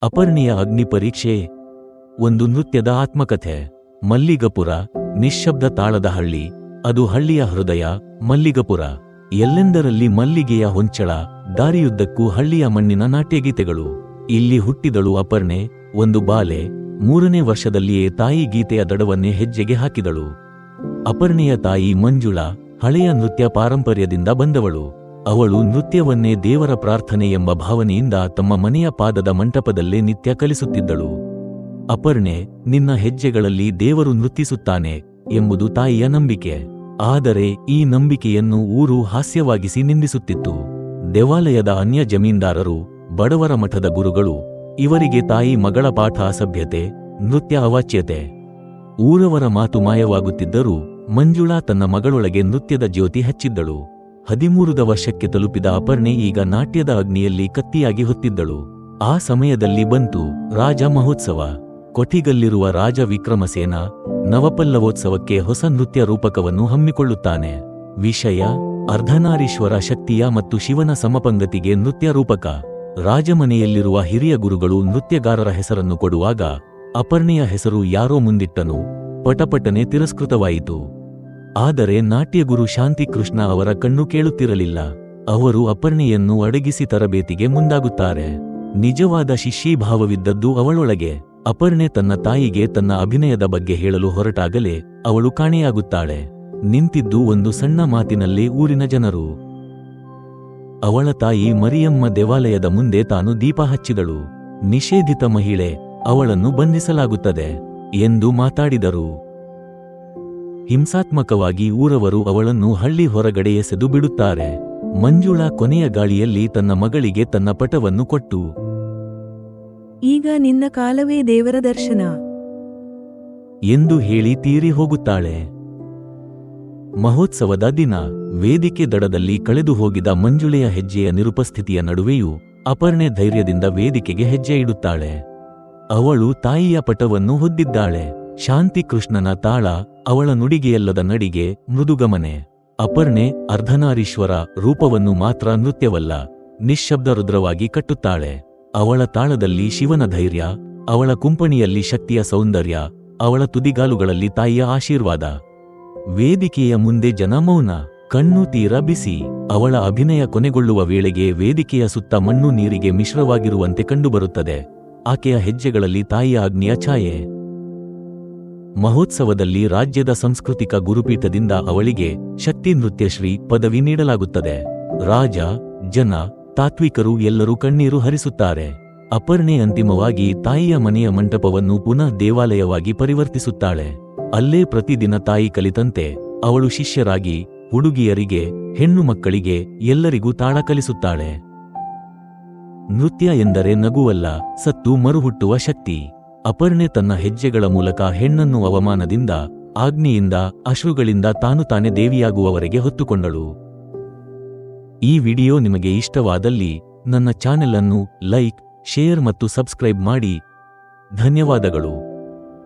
ಅಪರ್ಣೆಯ ಅಗ್ನಿ ಪರೀಕ್ಷೆ. ಒಂದು ನೃತ್ಯದ ಆತ್ಮಕಥೆ. ಮಲ್ಲಿಗಪುರ, ನಿಶ್ಶಬ್ದ ತಾಳದ ಹಳ್ಳಿ. ಅದು ಹಳ್ಳಿಯ ಹೃದಯ, ಮಲ್ಲಿಗಪುರ. ಎಲ್ಲೆಂದರಲ್ಲಿ ಮಲ್ಲಿಗೆಯ ಹೊಂಚಳ, ದಾರಿಯುದ್ದಕ್ಕೂ ಹಳ್ಳಿಯ ಮಣ್ಣಿನ ನಾಟ್ಯಗೀತೆಗಳು. ಇಲ್ಲಿ ಹುಟ್ಟಿದಳು ಅಪರ್ಣೆ, ಒಂದು ಬಾಲೆ. 3ನೇ ವರ್ಷದಲ್ಲಿಯೇ ತಾಯಿ ಗೀತೆಯ ದಡವನ್ನೇ ಹೆಜ್ಜೆಗೆ ಹಾಕಿದಳು. ಅಪರ್ಣೆಯ ತಾಯಿ ಮಂಜುಳಾ ಹಳೆಯ ನೃತ್ಯ ಪಾರಂಪರ್ಯದಿಂದ ಬಂದವಳು. ಅವಳು ನೃತ್ಯವನ್ನೇ ದೇವರ ಪ್ರಾರ್ಥನೆ ಎಂಬ ಭಾವನೆಯಿಂದ ತಮ್ಮ ಮನೆಯ ಪಾದದ ಮಂಟಪದಲ್ಲೇ ನಿತ್ಯ ಕಲಿಸುತ್ತಿದ್ದಳು. ಅಪರ್ಣೆ, ನಿನ್ನ ಹೆಜ್ಜೆಗಳಲ್ಲಿ ದೇವರು ನೃತ್ತಿಸುತ್ತಾನೆ ಎಂಬುದು ತಾಯಿಯ ನಂಬಿಕೆ. ಆದರೆ ಈ ನಂಬಿಕೆಯನ್ನು ಊರು ಹಾಸ್ಯವಾಗಿಸಿ ನಿಂದಿಸುತ್ತಿತ್ತು. ದೇವಾಲಯದ ಅನ್ಯ ಜಮೀನ್ದಾರರು, ಬಡವರ ಮಠದ ಗುರುಗಳು, ಇವರಿಗೆ ತಾಯಿ ಮಗಳ ಪಾಠ ಅಸಭ್ಯತೆ, ನೃತ್ಯ ಅವಾಚ್ಯತೆ. ಊರವರ ಮಾತು ಮಾಯವಾಗುತ್ತಿದ್ದರೂ ಮಂಜುಳಾ ತನ್ನ ಮಗಳೊಳಗೆ ನೃತ್ಯದ ಜ್ಯೋತಿ ಹಚ್ಚಿದ್ದಳು. 13ದ ವರ್ಷಕ್ಕೆ ತಲುಪಿದ ಅಪರ್ಣೆ ಈಗ ನಾಟ್ಯದ ಅಗ್ನಿಯಲ್ಲಿ ಕತ್ತಿಯಾಗಿ ಹೊತ್ತಿದ್ದಳು. ಆ ಸಮಯದಲ್ಲಿ ಬಂತು ರಾಜ ಮಹೋತ್ಸವ. ಕೊಠಿಗಲ್ಲಿರುವ ರಾಜ ವಿಕ್ರಮಸೇನ ನವಪಲ್ಲವೋತ್ಸವಕ್ಕೆ ಹೊಸ ನೃತ್ಯ ರೂಪಕವನ್ನು ಹಮ್ಮಿಕೊಳ್ಳುತ್ತಾನೆ. ವಿಷಯ: ಅರ್ಧನಾರೀಶ್ವರ ಶಕ್ತಿಯ ಮತ್ತು ಶಿವನ ಸಮಪಂಗತಿಗೆ ನೃತ್ಯ ರೂಪಕ. ರಾಜಮನೆಯಲ್ಲಿರುವ ಹಿರಿಯ ಗುರುಗಳು ನೃತ್ಯಗಾರರ ಹೆಸರನ್ನು ಕೊಡುವಾಗ ಅಪರ್ಣೆಯ ಹೆಸರು ಯಾರೋ ಮುಂದಿಟ್ಟನು. ಪಟಪಟನೆ ತಿರಸ್ಕೃತವಾಯಿತು. ಆದರೆ ನಾಟ್ಯಗುರು ಶಾಂತಿಕೃಷ್ಣ ಅವರ ಕಣ್ಣು ಕೇಳುತ್ತಿರಲಿಲ್ಲ. ಅವರು ಅಪರ್ಣೆಯನ್ನು ಅಡಗಿಸಿ ತರಬೇತಿಗೆ ಮುಂದಾಗುತ್ತಾರೆ. ನಿಜವಾದ ಶಿಷ್ಯೀಭಾವವಿದ್ದದ್ದು ಅವಳೊಳಗೆ. ಅಪರ್ಣೆ ತನ್ನ ತಾಯಿಗೆ ತನ್ನ ಅಭಿನಯದ ಬಗ್ಗೆ ಹೇಳಲು ಹೊರಟಾಗಲೇ ಅವಳು ಕಾಣೆಯಾಗುತ್ತಾಳೆ. ನಿಂತಿದ್ದು ಒಂದು ಸಣ್ಣ ಮಾತಿನಲ್ಲೇ ಊರಿನ ಜನರು. ಅವಳ ತಾಯಿ ಮರಿಯಮ್ಮ ದೇವಾಲಯದ ಮುಂದೆ ತಾನು ದೀಪ ಹಚ್ಚಿದಳು. ನಿಷೇಧಿತ ಮಹಿಳೆ, ಅವಳನ್ನು ಬಂಧಿಸಲಾಗುತ್ತದೆ ಎಂದು ಮಾತಾಡಿದರು. ಹಿಂಸಾತ್ಮಕವಾಗಿ ಊರವರು ಅವಳನ್ನು ಹಳ್ಳಿ ಹೊರಗಡೆ ಎಸೆದು ಬಿಡುತ್ತಾರೆ. ಮಂಜುಳಾ ಕೊನೆಯ ಗಾಳಿಯಲ್ಲಿ ತನ್ನ ಮಗಳಿಗೆ ತನ್ನ ಪಟವನ್ನು ಕೊಟ್ಟು, ಈಗ ನಿನ್ನ ಕಾಲವೇ ದೇವರ ದರ್ಶನ ಎಂದು ಹೇಳಿ ತೀರಿ ಹೋಗುತ್ತಾಳೆ. ಮಹೋತ್ಸವದ ದಿನ. ವೇದಿಕೆ ದಡದಲ್ಲಿ ಕಳೆದು ಹೋಗಿದ ಮಂಜುಳೆಯ ಹೆಜ್ಜೆಯ ನಿರುಪಸ್ಥಿತಿಯ ನಡುವೆಯೂ ಅಪರ್ಣೆ ಧೈರ್ಯದಿಂದ ವೇದಿಕೆಗೆ ಹೆಜ್ಜೆ ಇಡುತ್ತಾಳೆ. ಅವಳು ತಾಯಿಯ ಪಟವನ್ನು ಹೊದ್ದಿದ್ದಾಳೆ. ಶಾಂತಿಕೃಷ್ಣನ ತಾಳ, ಅವಳ ನುಡಿಗೆಯಲ್ಲದ ನಡಿಗೆ, ಮೃದುಗಮನೆ. ಅಪರ್ಣೆ ಅರ್ಧನಾರೀಶ್ವರ ರೂಪವನ್ನು ಮಾತ್ರ ನೃತ್ಯವಲ್ಲ, ನಿಶ್ಶಬ್ದ ರುದ್ರವಾಗಿ ಕಟ್ಟುತ್ತಾಳೆ. ಅವಳ ತಾಳದಲ್ಲಿ ಶಿವನ ಧೈರ್ಯ, ಅವಳ ಕುಂಪಣಿಯಲ್ಲಿ ಶಕ್ತಿಯ ಸೌಂದರ್ಯ, ಅವಳ ತುದಿಗಾಲುಗಳಲ್ಲಿ ತಾಯಿಯ ಆಶೀರ್ವಾದ. ವೇದಿಕೆಯ ಮುಂದೆ ಜನ ಮೌನ, ಕಣ್ಣು ತೀರ ಬಿಸಿ. ಅವಳ ಅಭಿನಯ ಕೊನೆಗೊಳ್ಳುವ ವೇಳೆಗೆ ವೇದಿಕೆಯ ಸುತ್ತ ಮಣ್ಣು ನೀರಿಗೆ ಮಿಶ್ರವಾಗಿರುವಂತೆ ಕಂಡುಬರುತ್ತದೆ. ಆಕೆಯ ಹೆಜ್ಜೆಗಳಲ್ಲಿ ತಾಯಿಯ ಅಗ್ನಿಯ ಛಾಯೆ. ಮಹೋತ್ಸವದಲ್ಲಿ ರಾಜ್ಯದ ಸಾಂಸ್ಕೃತಿಕ ಗುರುಪೀಠದಿಂದ ಅವಳಿಗೆ ಶಕ್ತಿ ನೃತ್ಯಶ್ರೀ ಪದವಿ ನೀಡಲಾಗುತ್ತದೆ. ರಾಜ, ಜನ, ತಾತ್ವಿಕರು ಎಲ್ಲರೂ ಕಣ್ಣೀರು ಹರಿಸುತ್ತಾರೆ. ಅಪರ್ಣೆ ಅಂತಿಮವಾಗಿ ತಾಯಿಯ ಮನೆಯ ಮಂಟಪವನ್ನು ಪುನಃ ದೇವಾಲಯವಾಗಿ ಪರಿವರ್ತಿಸುತ್ತಾಳೆ. ಅಲ್ಲೇ ಪ್ರತಿದಿನ ತಾಯಿ ಕಲಿತಂತೆ ಅವಳು ಶಿಷ್ಯರಾಗಿ ಹುಡುಗಿಯರಿಗೆ, ಹೆಣ್ಣು ಮಕ್ಕಳಿಗೆ ಎಲ್ಲರಿಗೂ ತಾಳ ಕಲಿಸುತ್ತಾಳೆ. ನೃತ್ಯ ಎಂದರೆ ನಗುವಲ್ಲ, ಸತ್ತು ಮರುಹುಟ್ಟುವ ಶಕ್ತಿ. ಅಪರ್ಣೆ ತನ್ನ ಹೆಜ್ಜೆಗಳ ಮೂಲಕ ಹೆಣ್ಣನ್ನು ಅವಮಾನದಿಂದ, ಆಜ್ಞೆಯಿಂದ, ಅಶ್ರುಗಳಿಂದ ತಾನು ತಾನೇ ದೇವಿಯಾಗುವವರೆಗೆ ಹೊತ್ತುಕೊಂಡಳು. ಈ ವಿಡಿಯೋ ನಿಮಗೆ ಇಷ್ಟವಾದಲ್ಲಿ ನನ್ನ ಚಾನೆಲ್ ಅನ್ನು ಲೈಕ್, ಶೇರ್ ಮತ್ತು ಸಬ್ಸ್ಕ್ರೈಬ್ ಮಾಡಿ. ಧನ್ಯವಾದಗಳು.